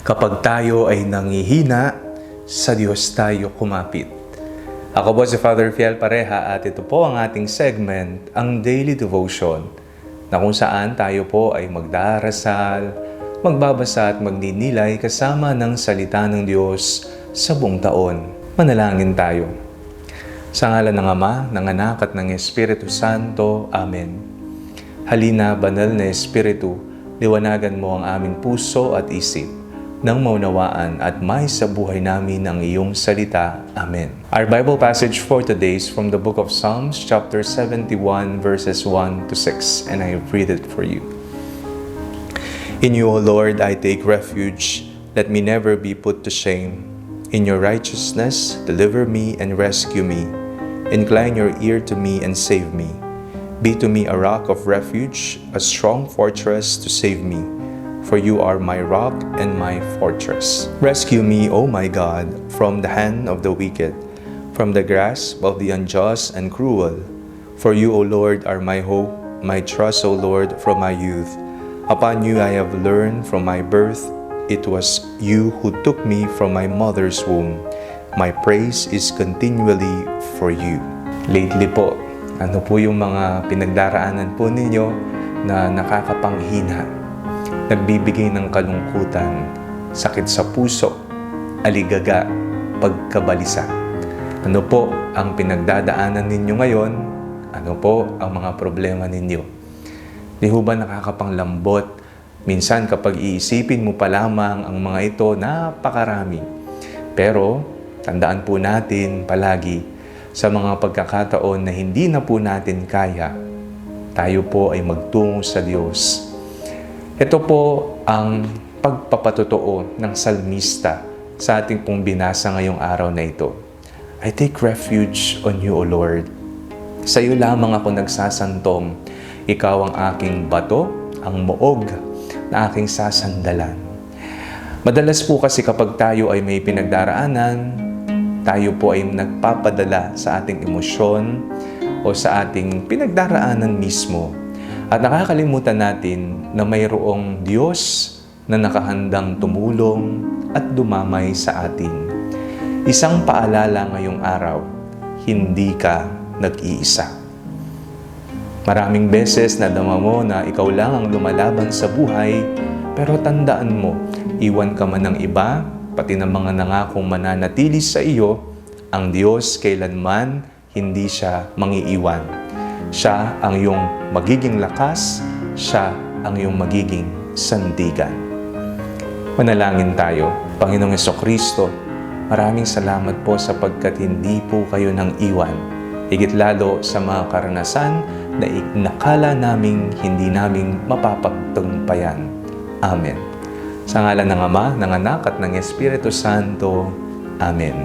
Kapag tayo ay nangihina, sa Diyos tayo kumapit. Ako po si Father Fiel Pareha at ito po ang ating segment, ang Daily Devotion, na kung saan tayo po ay magdarasal, magbabasa at magninilay kasama ng salita ng Diyos sa buong taon. Manalangin tayo. Sa ngalan ng Ama, ng Anak at ng Espiritu Santo. Amen. Halina, banal na Espiritu, liwanagan mo ang aming puso at isip, nang maunawaan at may sa buhay namin ang iyong salita. Amen. Our Bible passage for today is from the book of Psalms, chapter 71, verses 1 to 6, and I read it for you. In you, O Lord, I take refuge. Let me never be put to shame. In your righteousness, deliver me and rescue me. Incline your ear to me and save me. Be to me a rock of refuge, a strong fortress to save me. For you are my rock and my fortress. Rescue me, O my God, from the hand of the wicked, from the grasp of the unjust and cruel. For you, O Lord, are my hope, my trust, O Lord, from my youth. Upon you I have learned from my birth. It was you who took me from my mother's womb. My praise is continually for you. Lately po, ano po yung mga pinagdaraanan po ninyo na nakakapanghina? Nagbibigay ng kalungkutan, sakit sa puso, aligaga, pagkabalisa. Ano po ang pinagdadaanan ninyo ngayon? Ano po ang mga problema ninyo? Di ho ba nakakapanglambot? Minsan kapag iisipin mo pa lamang ang mga ito, napakarami. Pero tandaan po natin palagi sa mga pagkakataon na hindi na po natin kaya, tayo po ay magtungo sa Diyos. Ito po ang pagpapatotoo ng salmista sa ating pong binasa ngayong araw na ito. I take refuge on you, O Lord. Sa iyo lamang ako nagsasantong. Ikaw ang aking bato, ang muog na aking sasandalan. Madalas po kasi kapag tayo ay may pinagdaraanan, tayo po ay nagpapadala sa ating emosyon o sa ating pinagdaraanan mismo. At nakakalimutan natin na mayroong Diyos na nakahandang tumulong at dumamay sa atin. Isang paalala ngayong araw, hindi ka nag-iisa. Maraming beses nadama mo na ikaw lang ang lumalaban sa buhay, pero tandaan mo, iwan ka man ng iba, pati ng mga nangakong mananatili sa iyo, ang Diyos kailanman hindi siya mangiiwan. Siya ang iyong magiging lakas, siya ang iyong magiging sandigan. Manalangin tayo. Panginoong Jesucristo, maraming salamat po sapagkat hindi po kayo nang iwan. Higit lalo sa mga karanasan na nakala naming hindi naming mapapagtagumpayan. Amen. Sa ngalan ng Ama, ng Anak at ng Espiritu Santo. Amen.